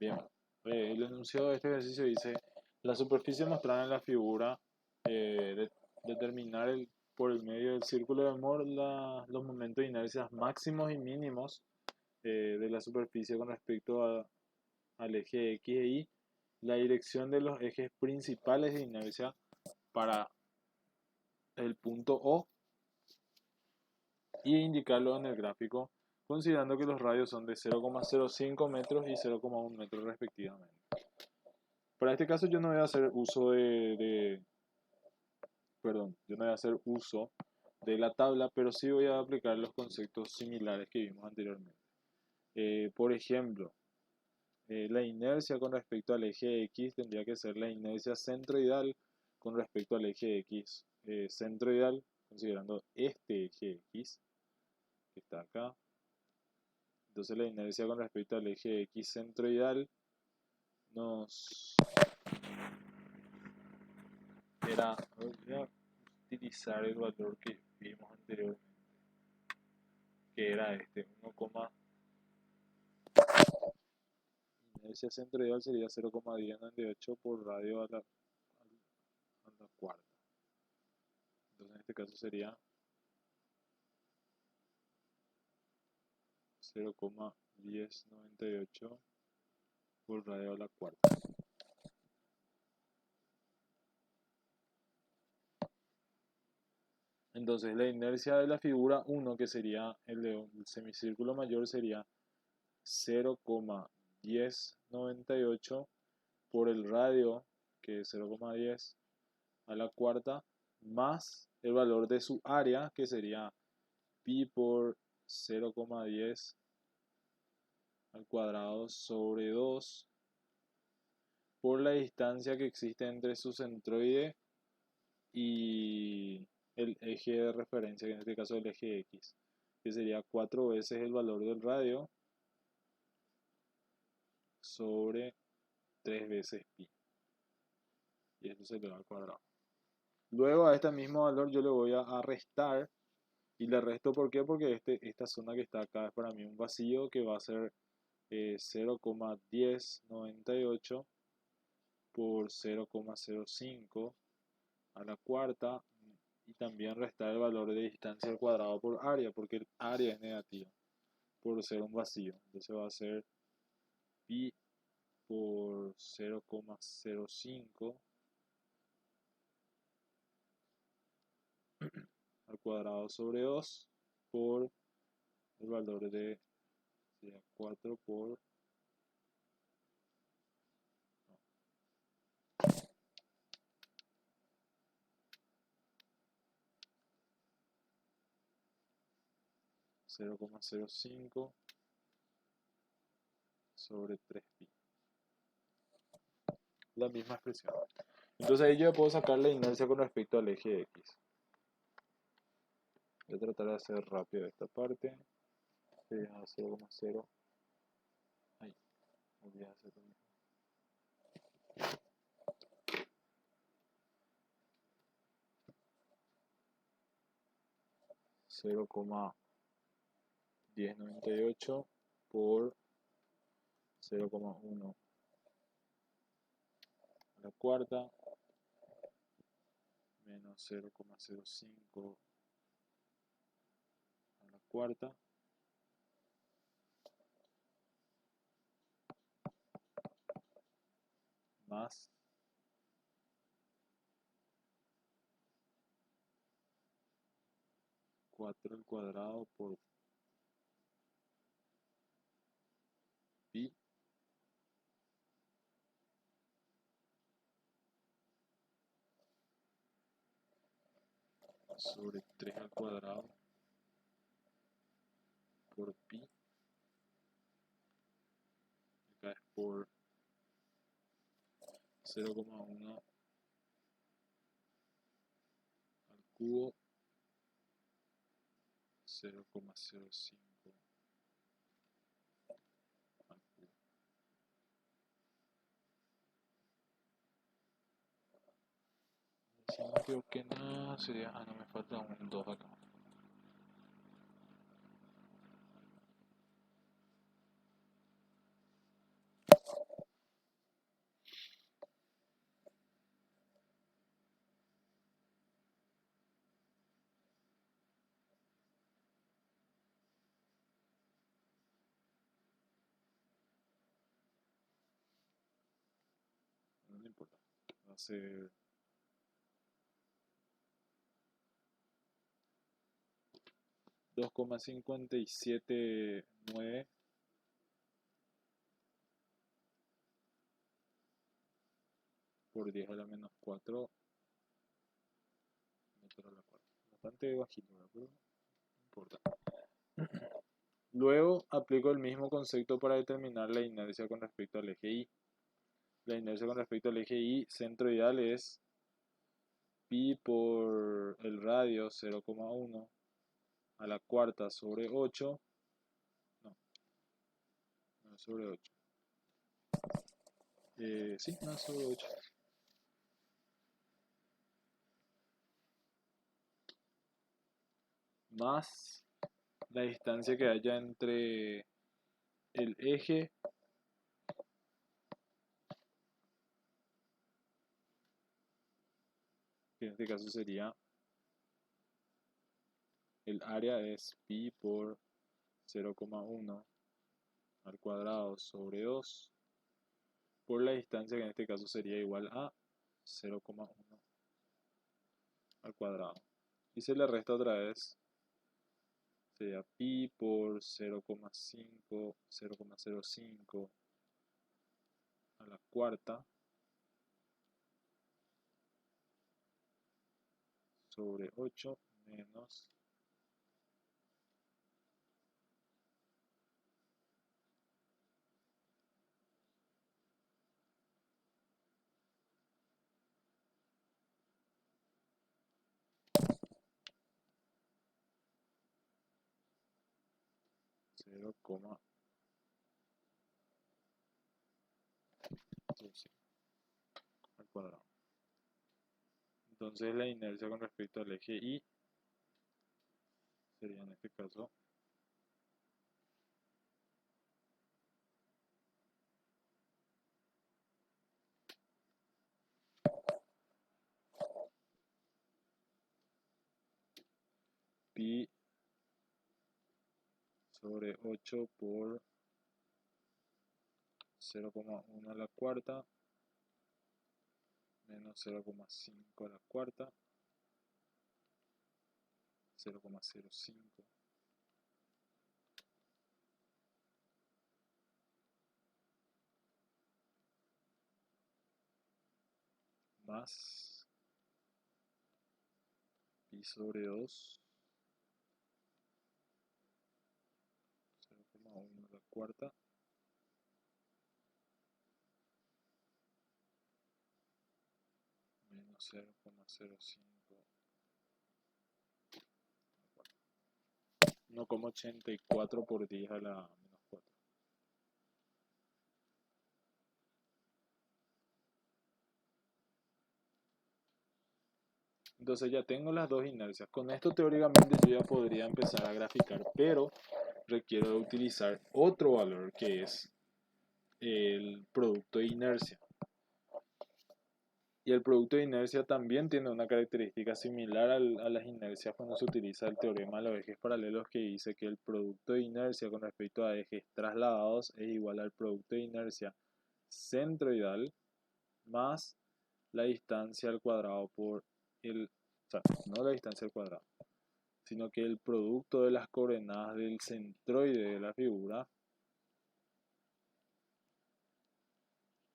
Bien, el enunciado de este ejercicio dice, la superficie mostrada en la figura, determinar por el medio del círculo de Moore los momentos de inercia máximos y mínimos de la superficie con respecto al eje X e Y, la dirección de los ejes principales de inercia para el punto O y indicarlo en el gráfico, considerando que los radios son de 0,05 metros y 0,1 metros respectivamente. Para este caso yo no voy a hacer uso perdón, yo no voy a hacer uso de la tabla, pero sí voy a aplicar los conceptos similares que vimos anteriormente. Por ejemplo, la inercia con respecto al eje X tendría que ser la inercia centroidal con respecto al eje X centroidal, considerando este eje X que está acá. Entonces la inercia con respecto al eje X centroidal nos era, voy a utilizar el valor que vimos anteriormente, que era este, 1, inercia centroidal sería 0,1098 por radio a la cuarta. Entonces en este caso sería 0,1098 por radio a la cuarta. Entonces la inercia de la figura 1, que sería el de un semicírculo mayor, sería 0,1098 por el radio, que es 0,10 a la cuarta, más el valor de su área, que sería pi por 0,10 al cuadrado sobre 2 por la distancia que existe entre su centroide y el eje de referencia, que en este caso el eje X, que sería 4 veces el valor del radio sobre 3 veces pi. Y esto se le va al cuadrado. Luego a este mismo valor yo le voy a restar. Y le resto, ¿por qué? Porque esta zona que está acá es para mí un vacío que va a ser 0,1098 por 0,05 a la cuarta, y también restar el valor de distancia al cuadrado por área, porque el área es negativa por ser un vacío. Entonces va a ser pi por 0,05 al cuadrado sobre 2 por el valor de 4 por 0,05 sobre 3pi. La misma expresión. Entonces ahí yo puedo sacar la inercia con respecto al eje X. Voy a tratar de hacer rápido esta parte. Sería 0,0. Ahí, voy a hacer lo mismo. 0,1098 por 0,1 a la cuarta menos 0,05 a la cuarta más 4 al cuadrado por pi sobre 3 al cuadrado por pi. Acá es por 0,1 al cubo, 0,05 al cubo. Si no me equivoqué nada, sería... Ah, no, me falta un 2 acá. importa. Va a ser 2,579 por 10 a la menos 4 metros a la cuarta. Bastante bajito, ¿verdad? Pero no importa. Luego aplico el mismo concepto para determinar la inercia con respecto al eje Y. La inercia con respecto al eje Y, centro ideal es pi por el radio 0,1 a la cuarta sobre 8. No, no es sobre 8. Sí, no es sobre 8. Más la distancia que haya entre el eje que en este caso sería el área es pi por 0,1 al cuadrado sobre 2 por la distancia que en este caso sería igual a 0,1 al cuadrado. Y se le resta otra vez, sería pi por 0,5, 0,05 a la cuarta sobre 8 menos 0,12 al cuadrado. Entonces la inercia con respecto al eje Y sería en este caso pi sobre 8 por 0,1 a la cuarta menos 0,5 a la cuarta, 0,05 más pi sobre 2, 0,1 a la cuarta, menos 0,05 a la cuarta. 1,84 por 10 a la menos 4. Entonces ya tengo las dos inercias. Con esto teóricamente yo ya podría empezar a graficar, pero requiero utilizar otro valor que es el producto de inercia. Y el producto de inercia también tiene una característica similar a las inercias cuando se utiliza el teorema de los ejes paralelos, que dice que el producto de inercia con respecto a ejes trasladados es igual al producto de inercia centroidal más la distancia al cuadrado por el, o sea, no la distancia al cuadrado, sino que el producto de las coordenadas del centroide de la figura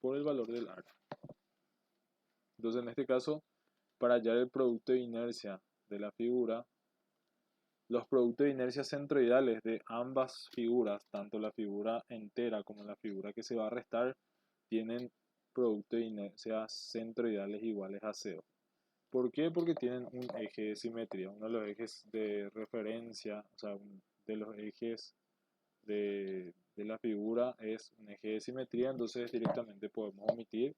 por el valor del área. Entonces en este caso, para hallar el producto de inercia de la figura, los productos de inercia centroidales de ambas figuras, tanto la figura entera como la figura que se va a restar, tienen productos de inercia centroidales iguales a 0. ¿Por qué? Porque tienen un eje de simetría. Uno de los ejes de referencia, o sea, de los ejes de la figura es un eje de simetría, entonces directamente podemos omitir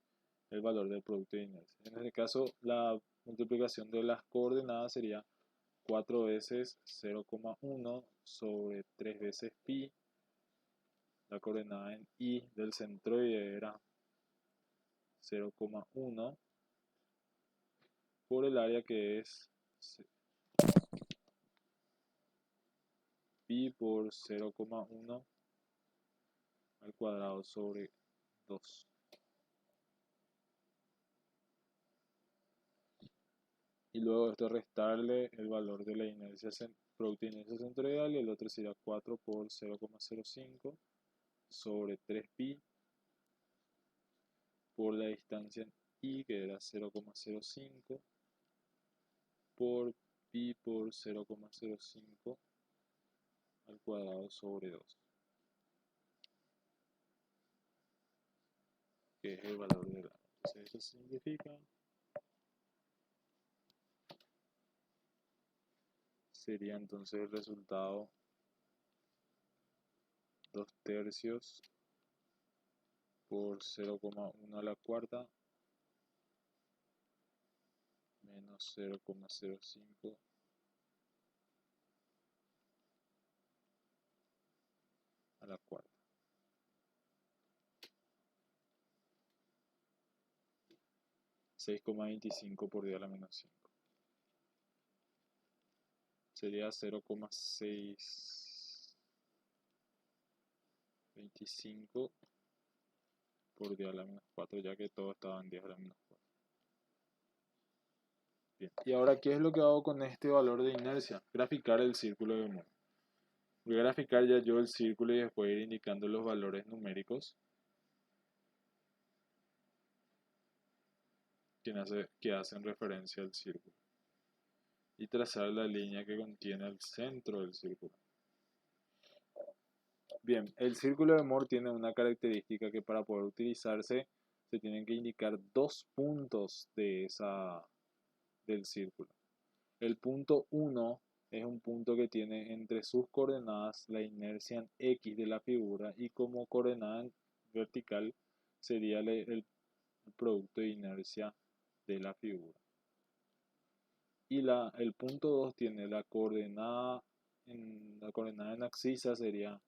el valor del producto de inercia. En este caso, la multiplicación de las coordenadas sería 4 veces 0,1 sobre 3 veces pi. La coordenada en Y del centroide era 0,1 por el área que es pi por 0,1 al cuadrado sobre 2. y luego esto restarle el valor de la inercia, producto de inercia centroidal, y el otro sería 4 por 0,05 sobre 3pi por la distancia en I, que era 0,05 por pi por 0,05 al cuadrado sobre 2, que es el valor del A. Entonces eso significa, sería entonces el resultado 2/3 por 0,1 a la cuarta menos 0,05 a la cuarta. (6,25 por 10 a la menos 5). Sería 0,625 por 10 a la menos 4, ya que todo estaba en 10 a la menos 4. Bien. Y ahora, ¿qué es lo que hago con este valor de inercia? Graficar el círculo de Moore. Voy a graficar ya yo el círculo y después ir indicando los valores numéricos que hacen referencia al círculo. Y trazar la línea que contiene el centro del círculo. Bien, el círculo de Moore tiene una característica que para poder utilizarse se tienen que indicar dos puntos del círculo. El punto 1 es un punto que tiene entre sus coordenadas la inercia en X de la figura y como coordenada vertical sería el producto de inercia de la figura. Y el punto 2 tiene la coordenada en abscisa sería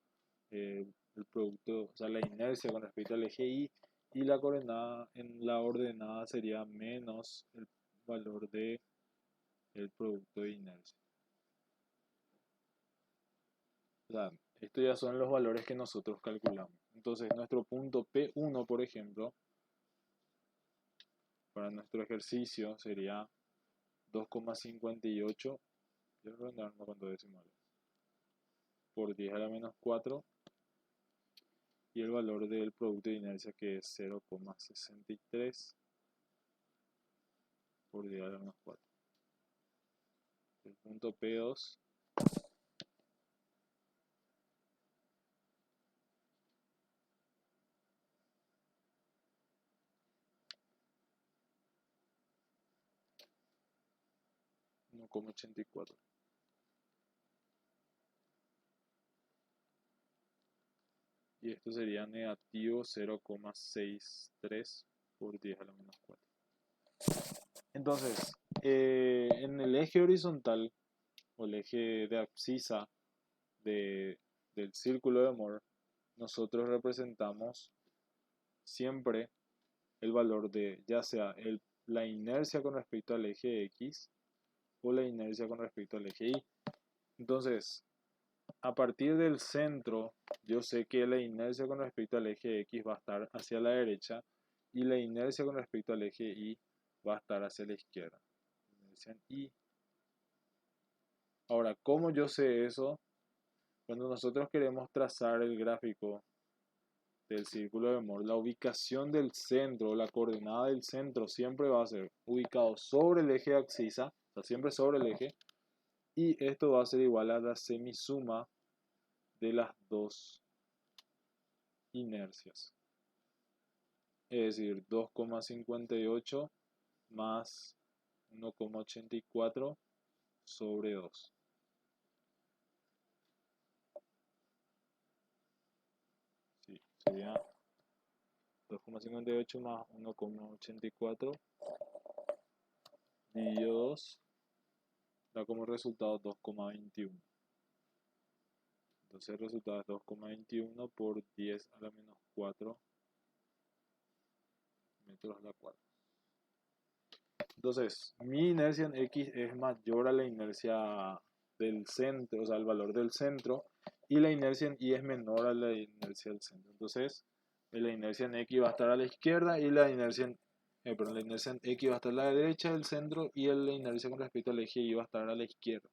el producto, o sea, la inercia con respecto al eje Y, y la coordenada en la ordenada sería menos el valor del producto de inercia. O sea, estos ya son los valores que nosotros calculamos. Entonces, nuestro punto P1, por ejemplo, para nuestro ejercicio sería 2,58, yo voy a andar con dos decimales, por 10 a la menos 4, y el valor del producto de inercia que es 0,63 por 10 a la menos 4. El punto P2 1,84. Y esto sería negativo 0,63 por 10 a la menos 4. Entonces, en el eje horizontal o el eje de abscisa del círculo de Moore, nosotros representamos siempre el valor de ya sea la inercia con respecto al eje X o la inercia con respecto al eje Y. Entonces, a partir del centro, yo sé que la inercia con respecto al eje X va a estar hacia la derecha y la inercia con respecto al eje Y va a estar hacia la izquierda. Inercia en Y. Ahora, ¿cómo yo sé eso? Cuando nosotros queremos trazar el gráfico del círculo de Moore, la ubicación del centro, la coordenada del centro siempre va a ser ubicado sobre el eje abscisa, o sea, siempre sobre el eje, y esto va a ser igual a la semisuma de las dos inercias. Es decir, 2,58 más 1,84 sobre 2. Sí, sería 2,58 más 1,84 dividido 2 da como resultado 2,21. Entonces el resultado es 2,21 por 10 a la menos 4 metros a la cuarta. Entonces, mi inercia en X es mayor a la inercia del centro, o sea, el valor del centro, y la inercia en Y es menor a la inercia del centro. Entonces, la inercia en X va a estar a la izquierda y la inercia perdón, la inercia en X va a estar a la derecha del centro y la inercia con respecto al eje Y va a estar a la izquierda.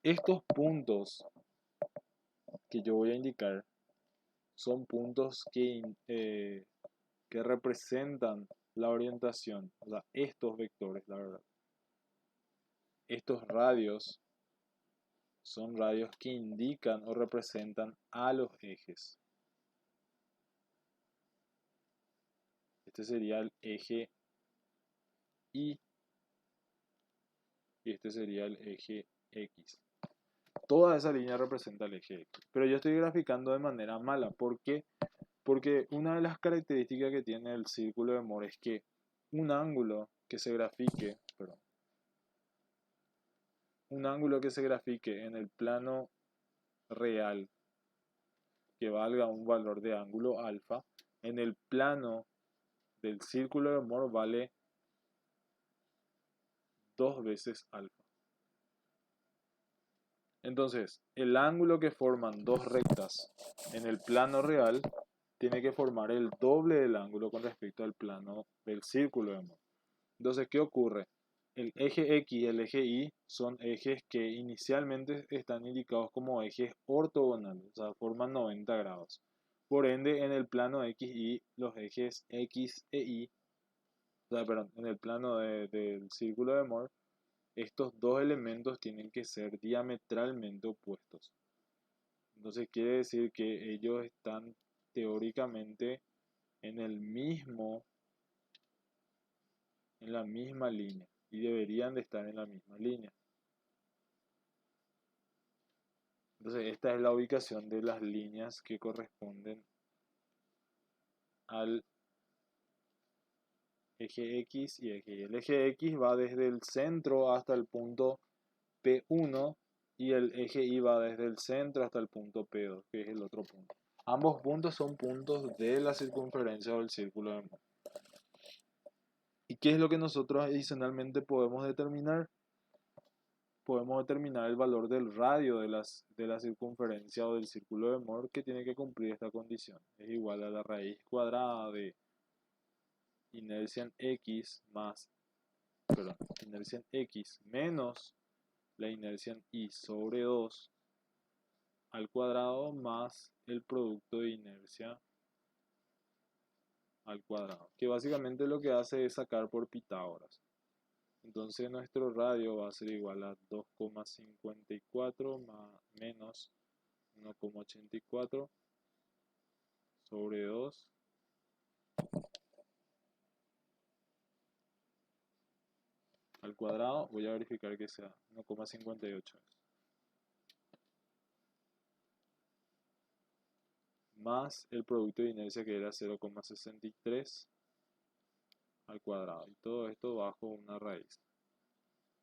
Estos puntos que yo voy a indicar son puntos que representan la orientación, o sea, estos vectores, la verdad. Estos radios son radios que indican o representan a los ejes. Este sería el eje Y y este sería el eje X. Toda esa línea representa el eje X. Pero yo estoy graficando de manera mala. ¿Por qué? Porque una de las características que tiene el círculo de Moore es que un ángulo que se grafique, un ángulo que se grafique en el plano real que valga un valor de ángulo alfa, en el plano del círculo de Moore vale 2 veces alfa. Entonces, el ángulo que forman dos rectas en el plano real tiene que formar el doble del ángulo con respecto al plano del círculo de Moore. Entonces, ¿qué ocurre? El eje X y el eje Y son ejes que inicialmente están indicados como ejes ortogonales, o sea, forman 90 grados. Por ende, en el plano X y los ejes X e Y, o sea, perdón, en el plano del círculo de Moore, estos dos elementos tienen que ser diametralmente opuestos. Entonces quiere decir que ellos están teóricamente en la misma línea y deberían de estar en la misma línea. Entonces esta es la ubicación de las líneas que corresponden al eje X y eje Y. El eje X va desde el centro hasta el punto P1 y el eje Y va desde el centro hasta el punto P2, que es el otro punto. Ambos puntos son puntos de la circunferencia del círculo de Moore. ¿Y qué es lo que nosotros adicionalmente podemos determinar? Podemos determinar el valor del radio de la circunferencia o del círculo de Moore que tiene que cumplir esta condición. Es igual a la raíz cuadrada de inercia en X inercia en X menos la inercia en Y sobre 2 al cuadrado más el producto de inercia al cuadrado, que básicamente lo que hace es sacar por Pitágoras. Entonces nuestro radio va a ser igual a 2,54 menos 1,84 sobre 2 al cuadrado. Voy a verificar que sea 1,58 más el producto de inercia que era 0,63 al cuadrado, y todo esto bajo una raíz.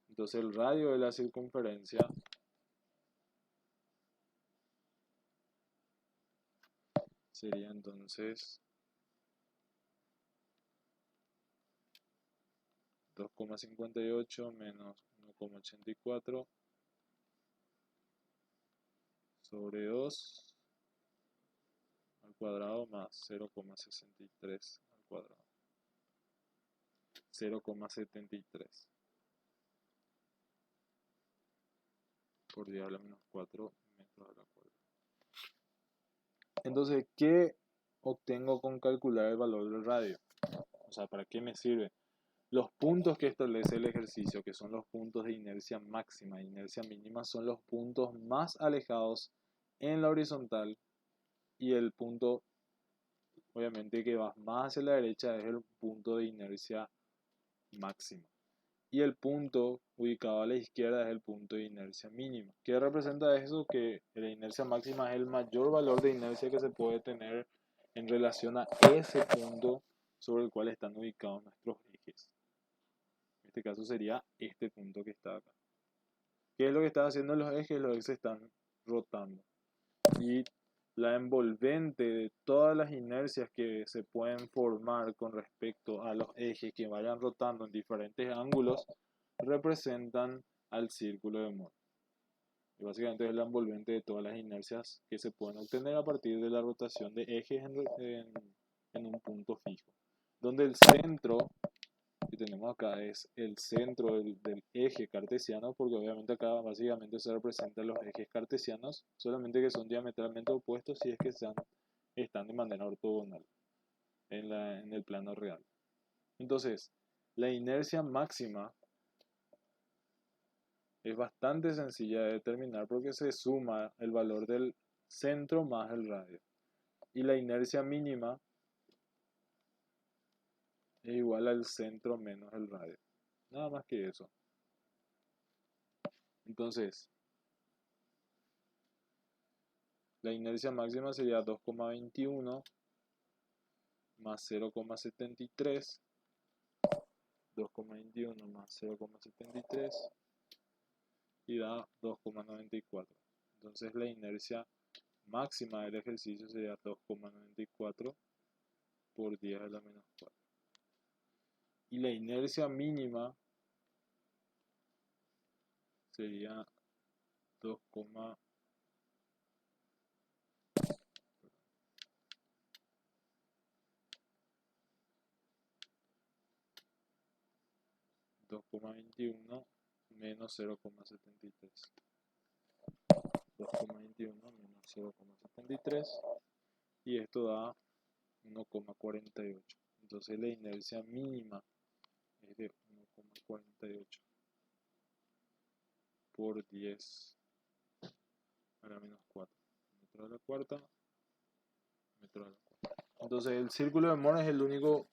Entonces el radio de la circunferencia sería entonces 2,58 menos 1,84 sobre 2 al cuadrado más 0,63 al cuadrado. 0,73 por 10 a la menos 4 metros a la cuadrada. Entonces, ¿qué obtengo con calcular el valor del radio? O sea, ¿para qué me sirve? Los puntos que establece el ejercicio, que son los puntos de inercia máxima e inercia mínima, son los puntos más alejados en la horizontal, y el punto, obviamente, que va más hacia la derecha es el punto de inercia máxima. Y el punto ubicado a la izquierda es el punto de inercia mínima. ¿Qué representa eso? Que la inercia máxima es el mayor valor de inercia que se puede tener en relación a ese punto sobre el cual están ubicados nuestros ejes. En este caso sería este punto que está acá. ¿Qué es lo que están haciendo los ejes? Los ejes están rotando. Y la envolvente de todas las inercias que se pueden formar con respecto a los ejes que vayan rotando en diferentes ángulos representan al círculo de Moore. Y básicamente es la envolvente de todas las inercias que se pueden obtener a partir de la rotación de ejes en un punto fijo. donde el centro que tenemos acá es el centro del eje cartesiano, porque obviamente acá básicamente se representan los ejes cartesianos, solamente que son diametralmente opuestos si es que están de manera ortogonal en el plano real. Entonces, la inercia máxima es bastante sencilla de determinar porque se suma el valor del centro más el radio. Y la inercia mínima es igual al centro menos el radio. Nada más que eso. Entonces, la inercia máxima sería 2,21 más 0,73. 2,21 más 0,73 y da 2,94. Entonces la inercia máxima del ejercicio sería 2,94 por 10 a la menos 4. Y la inercia mínima sería 2,21 menos 0,73. 2,21 menos 0,73 y esto da 1,48. Entonces la inercia mínima es de 1,48 por 10 a la menos 4. Metro a la cuarta, metro a la cuarta. Entonces el círculo de Mohr es el único, o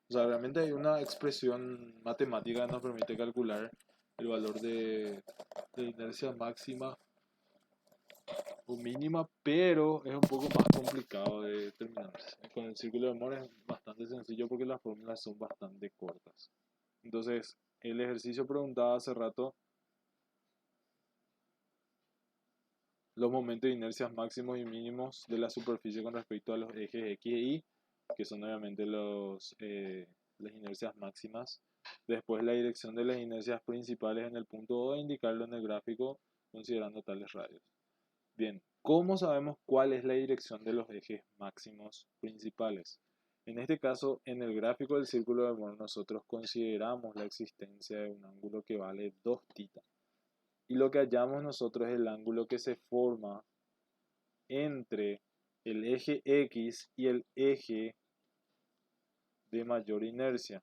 sea, realmente hay una expresión matemática que nos permite calcular el valor de inercia máxima o mínima, pero es un poco más complicado de determinar. Con el círculo de Mohr es bastante sencillo porque las fórmulas son bastante cortas. Entonces, el ejercicio preguntaba hace rato los momentos de inercias máximos y mínimos de la superficie con respecto a los ejes X e Y, que son obviamente las inercias máximas. Después la dirección de las inercias principales en el punto O e indicarlo en el gráfico considerando tales radios. Bien, ¿cómo sabemos cuál es la dirección de los ejes máximos principales? En este caso, en el gráfico del círculo de Mohr nosotros consideramos la existencia de un ángulo que vale 2θ. Y lo que hallamos nosotros es el ángulo que se forma entre el eje X y el eje de mayor inercia.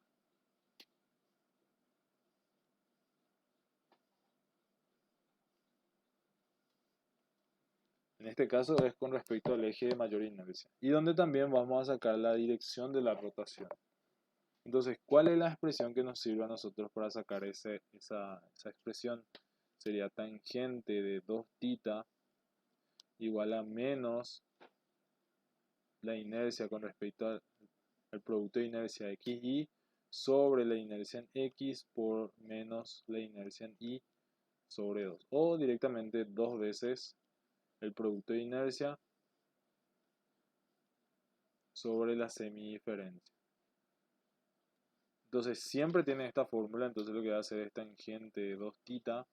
En este caso es con respecto al eje de mayor inercia. Y donde también vamos a sacar la dirección de la rotación. Entonces, ¿cuál es la expresión que nos sirve a nosotros para sacar esa expresión? Sería tangente de 2θ igual a menos la inercia con respecto al producto de inercia XY sobre la inercia en X por menos la inercia en Y sobre 2. O directamente 2 veces el producto de inercia sobre la semidiferencia. Entonces siempre tiene esta fórmula, entonces lo que va a hacer es tangente de 2θ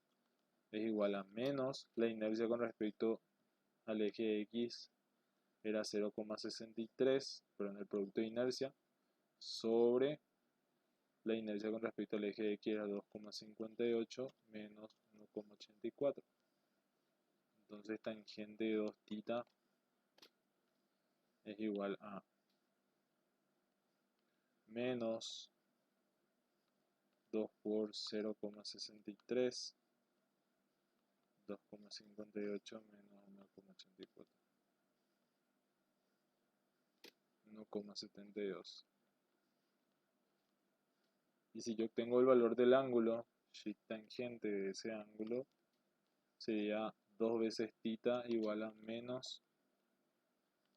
es igual a menos la inercia con respecto al eje X era 0,63, pero en el producto de inercia, sobre la inercia con respecto al eje X era 2,58 menos 1,84. Entonces tangente de 2θ es igual a menos 2 por 0,63, 2,58 menos 1,84, 1,72. Y si yo tengo el valor del ángulo, si tangente de ese ángulo sería 2 veces θ igual a menos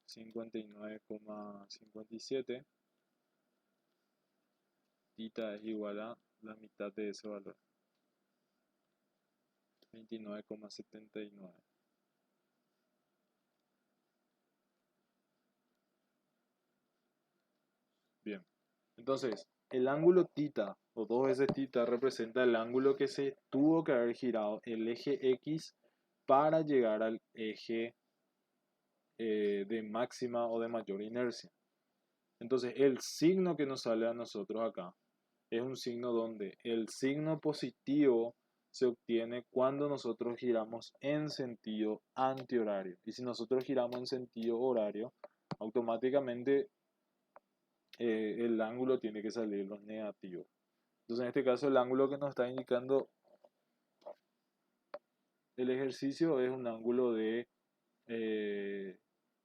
59,57. Θ es igual a la mitad de ese valor, 29,79. Bien, entonces el ángulo θ o 2 veces θ representa el ángulo que se tuvo que haber girado el eje X para llegar al eje de máxima o de mayor inercia. Entonces, el signo que nos sale a nosotros acá es un signo donde el signo positivo se obtiene cuando nosotros giramos en sentido antihorario. Y si nosotros giramos en sentido horario, automáticamente el ángulo tiene que salir los negativos. Entonces, en este caso, el ángulo que nos está indicando el ejercicio es un ángulo de,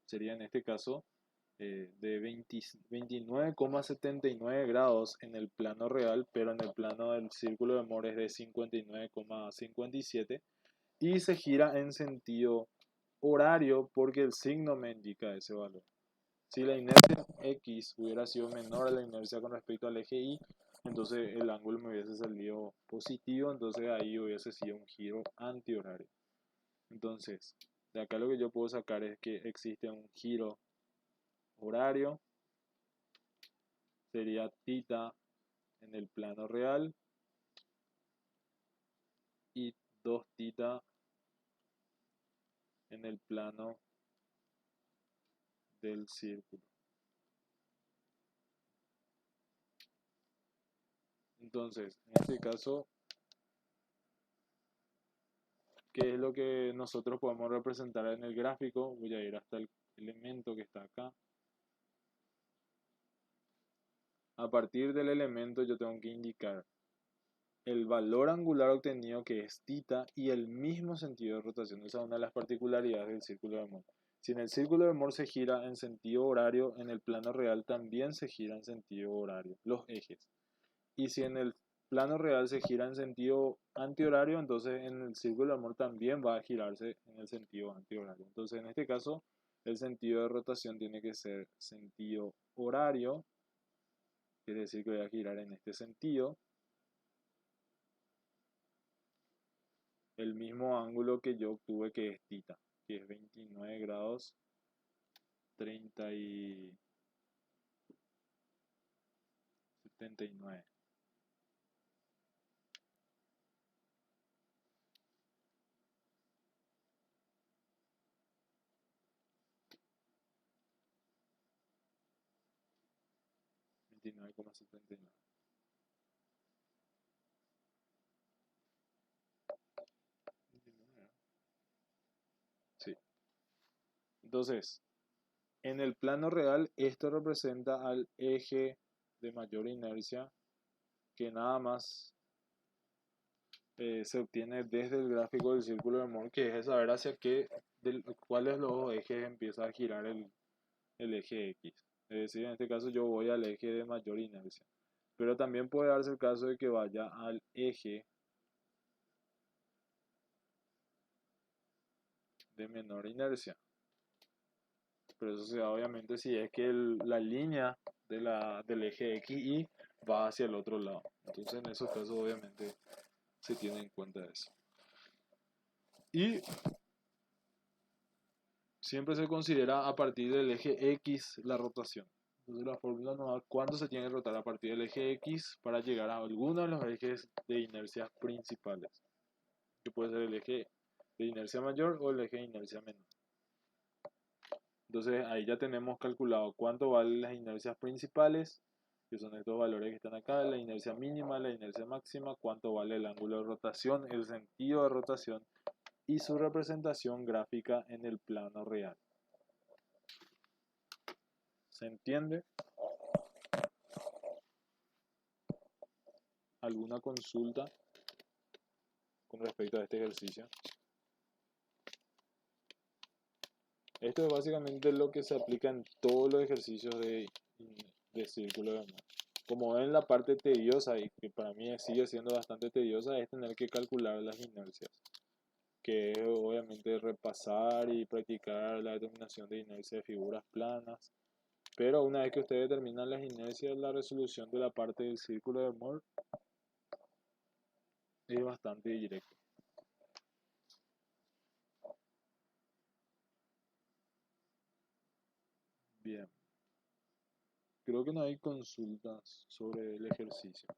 sería en este caso, de 29,79 grados en el plano real, pero en el plano del círculo de Moore es de 59,57 y se gira en sentido horario porque el signo me indica ese valor. Si la inercia X hubiera sido menor a la inercia con respecto al eje Y, entonces el ángulo me hubiese salido positivo, entonces ahí hubiese sido un giro antihorario. Entonces, de acá lo que yo puedo sacar es que existe un giro horario, sería θ en el plano real y 2θ en el plano del círculo. Entonces, en este caso, ¿qué es lo que nosotros podemos representar en el gráfico? Voy a ir hasta el elemento que está acá. A partir del elemento yo tengo que indicar el valor angular obtenido, que es θ, y el mismo sentido de rotación. Esa es una de las particularidades del círculo de Moore. Si en el círculo de Moore se gira en sentido horario, en el plano real también se gira en sentido horario, los ejes. Y si en el plano real se gira en sentido antihorario, entonces en el círculo de Moore también va a girarse en el sentido antihorario. Entonces en este caso el sentido de rotación tiene que ser sentido horario, quiere decir que voy a girar en este sentido, el mismo ángulo que yo obtuve, que es θ, que es 29 grados 30 y 79. Veintinueve coma setenta y nueve. Sí. Entonces, en el plano real, esto representa al eje de mayor inercia, que nada más se obtiene desde el gráfico del círculo de Moore, que es saber hacia qué, cuáles los ejes empieza a girar el eje X. Es decir, en este caso yo voy al eje de mayor inercia. Pero también puede darse el caso de que vaya al eje de menor inercia. Pero eso se da obviamente si es que la línea del eje XY va hacia el otro lado. Entonces en esos casos obviamente se tiene en cuenta eso. Y siempre se considera a partir del eje X la rotación. Entonces la fórmula nos da cuánto se tiene que rotar a partir del eje X para llegar a alguno de los ejes de inercia principales, que puede ser el eje de inercia mayor o el eje de inercia menor. Entonces ahí ya tenemos calculado cuánto valen las inercias principales, que son estos valores que están acá, la inercia mínima, la inercia máxima, cuánto vale el ángulo de rotación, el sentido de rotación y su representación gráfica en el plano real. ¿Se entiende? ¿Alguna consulta con respecto a este ejercicio? Esto es básicamente lo que se aplica en todos los ejercicios de círculo de Moore. Como ven, la parte tediosa, y que para mí sigue siendo bastante tediosa, es tener que calcular las inercias, que es obviamente repasar y practicar la determinación de inercia de figuras planas. Pero una vez que ustedes determinan las inercias, la resolución de la parte del círculo de Moore es bastante directa. Bien, creo que no hay consultas sobre el ejercicio.